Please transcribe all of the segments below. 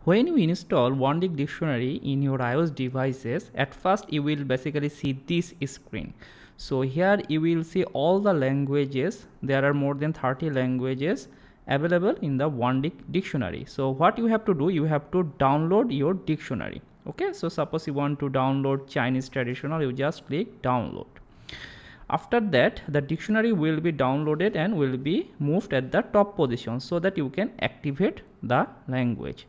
When you install Onedic dictionary in your iOS devices, at first you will basically see this screen. So here you will see all the languages. There are more than 30 languages available in the Onedic dictionary. So what you have to do, you have to download your dictionary. Okay, so suppose you want to download Chinese traditional, you just click download. After that, the dictionary will be downloaded and will be moved at the top position so that you can activate the language.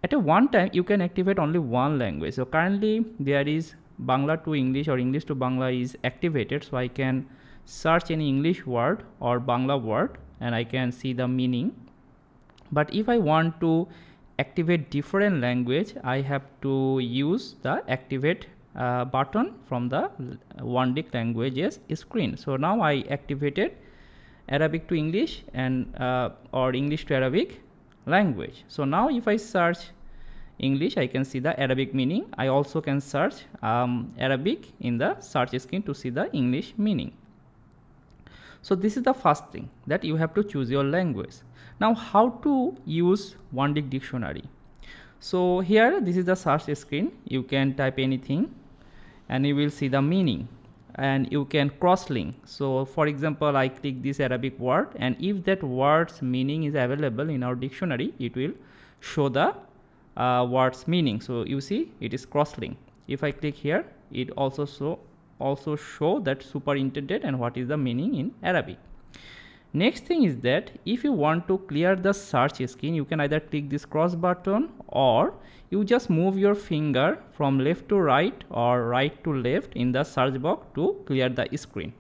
At a one time, you can activate only one language. So currently there is Bangla to English or English to Bangla is activated. So I can search any English word or Bangla word and I can see the meaning. But if I want to activate different language, I have to use the activate button from the Onedic languages screen. So now I activated Arabic to English and or English to Arabic language. So now if I search English, I can see the Arabic meaning. I also can search Arabic in the search screen to see the English meaning. So this is the first thing, that you have to choose your language. Now how to use Onedic dictionary? So here this is the search screen. You can type anything and you will see the meaning, and you can cross link. So for example, I click this Arabic word, and if that word's meaning is available in our dictionary, it will show the word's meaning. So you see it is cross link. If I click here, it also show that superintended and what is the meaning in Arabic. Next thing is that if you want to clear the search screen, you can either click this cross button or you just move your finger from left to right or right to left in the search box to clear the screen.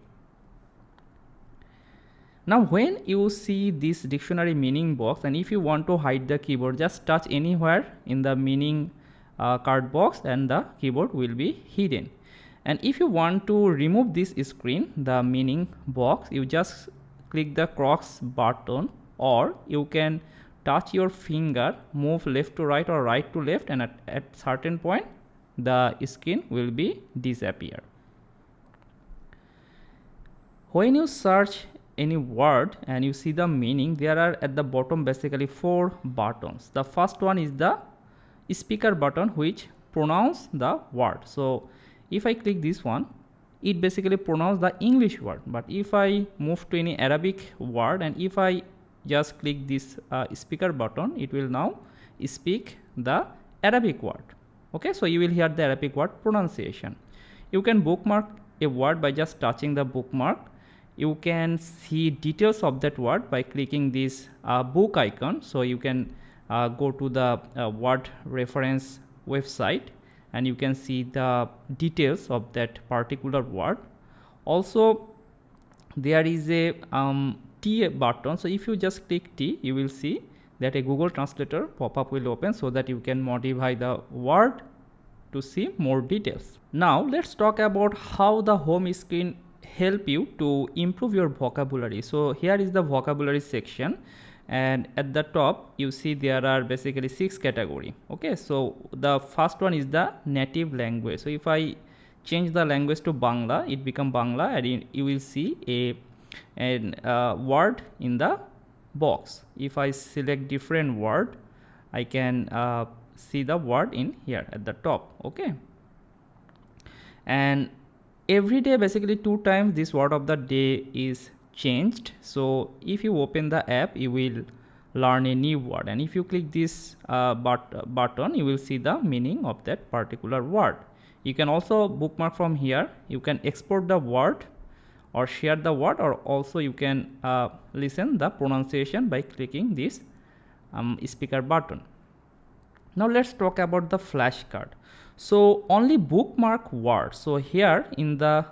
Now when you see this dictionary meaning box, and if you want to hide the keyboard, just touch anywhere in the meaning card box and the keyboard will be hidden. And if you want to remove this screen, the meaning box, you just click the cross button, or you can touch your finger, move left to right or right to left, and at certain point the screen will be disappear. When you search any word and you see the meaning, there are at the bottom basically 4 buttons. The first one is the speaker button, which pronounce the word. So if I click this one, it basically pronounce the English word. But if I move to any Arabic word and if I just click this speaker button, it will now speak the Arabic word. Okay, so you will hear the Arabic word pronunciation. You can bookmark a word by just touching the bookmark. You can see details of that word by clicking this book icon. So you can go to the word reference website and you can see the details of that particular word. Also there is a T button. So if you just click T, you will see that a Google Translator pop-up will open so that you can modify the word to see more details. Now let's talk about how the home screen help you to improve your vocabulary. So here is the vocabulary section, and at the top you see there are basically 6 category. Okay, so the first one is the native language. So if I change the language to Bangla, it become Bangla, and you will see a word in the box. If I select different word, I can see the word in here at the top. Okay, and every day basically 2 times this word of the day is changed. So if you open the app, you will learn a new word, and if you click this button, you will see the meaning of that particular word. You can also bookmark from here. You can export the word or share the word, or also you can listen the pronunciation by clicking this speaker button. Now let's talk about the flashcard. So only bookmark words. So here in the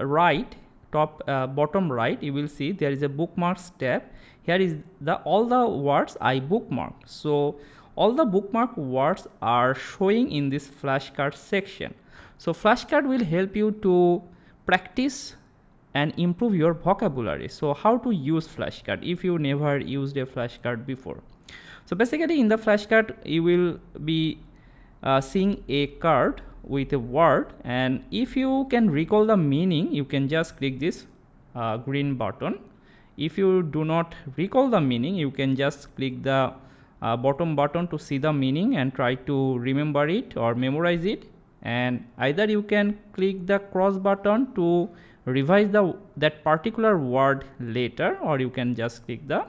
right top bottom right, you will see there is a bookmarks tab. Here is all the words I bookmarked. So all the bookmark words are showing in this flashcard section. So flashcard will help you to practice and improve your vocabulary. So how to use flashcard if you never used a flashcard before? So basically in the flashcard you will be seeing a card with a word, and if you can recall the meaning, you can just click this green button. If you do not recall the meaning, you can just click the bottom button to see the meaning and try to remember it or memorize it, and either you can click the cross button to revise that particular word later, or you can just click the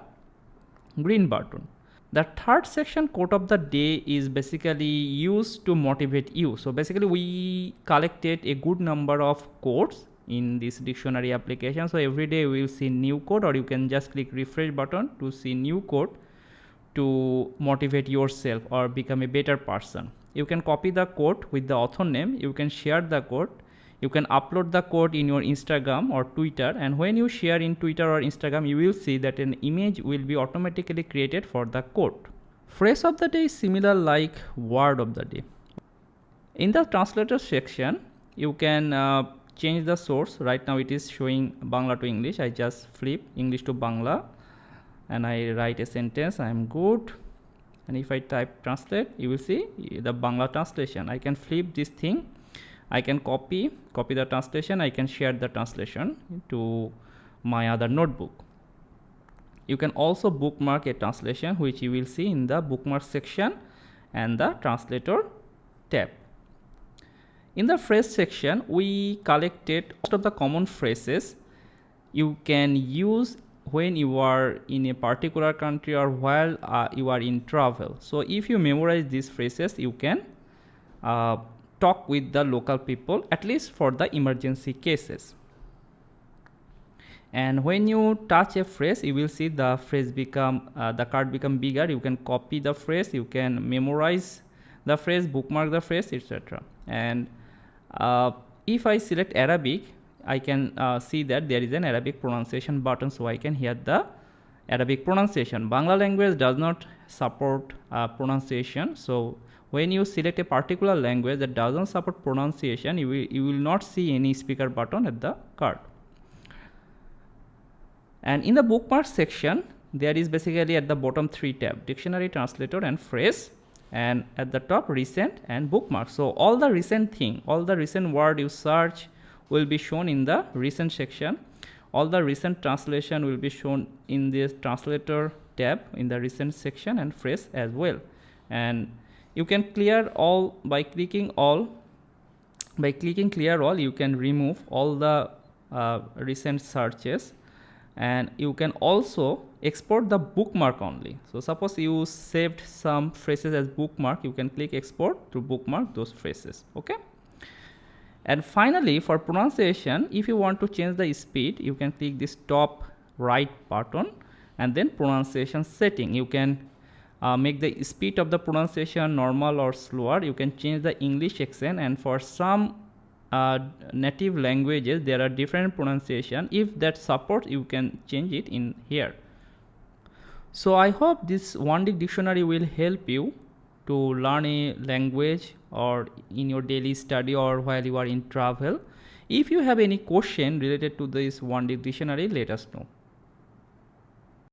green button. The third section, quote of the day, is basically used to motivate you. So basically we collected a good number of quotes in this dictionary application. So every day we will see new quote, or you can just click refresh button to see new quote to motivate yourself or become a better person. You can copy the quote with the author name, you can share the quote, you can upload the quote in your Instagram or Twitter, and when you share in Twitter or Instagram, you will see that an image will be automatically created for the quote. Phrase of the day is similar like word of the day. In the translator section, you can change the source. Right now it is showing Bangla to English. I just flip English to Bangla and I write a sentence, I am good, and if I type translate, you will see the Bangla translation. I can flip this thing, I can copy the translation, I can share the translation to my other notebook. You can also bookmark a translation, which you will see in the bookmark section and the translator tab. In the phrase section, we collected most of the common phrases you can use when you are in a particular country or while you are in travel. So if you memorize these phrases, you can talk with the local people, at least for the emergency cases. And when you touch a phrase, you will see the phrase become, the card become bigger. You can copy the phrase, you can memorize the phrase, bookmark the phrase, etc. And if I select Arabic, I can see that there is an Arabic pronunciation button, so I can hear the Arabic pronunciation. Bangla language does not support pronunciation, so when you select a particular language that doesn't support pronunciation, you will not see any speaker button at the card. And in the bookmark section, there is basically at the bottom 3 tabs: dictionary, translator, and phrase, and at the top recent and bookmark. So all the recent thing, all the recent word you search will be shown in the recent section. All the recent translation will be shown in this translator tab in the recent section, and phrase as well. And you can clear all by clicking all. By clicking clear all, you can remove all the recent searches, and you can also export the bookmark only. So suppose you saved some phrases as bookmark, you can click export to bookmark those phrases. Okay. And finally, for pronunciation, if you want to change the speed, you can click this top right button and then pronunciation setting. You can make the speed of the pronunciation normal or slower. You can change the English accent, and for some native languages there are different pronunciation. If that supports, you can change it in here. So I hope this Onedic dictionary will help you to learn a language or in your daily study or while you are in travel. If you have any question related to this Onedic dictionary, let us know.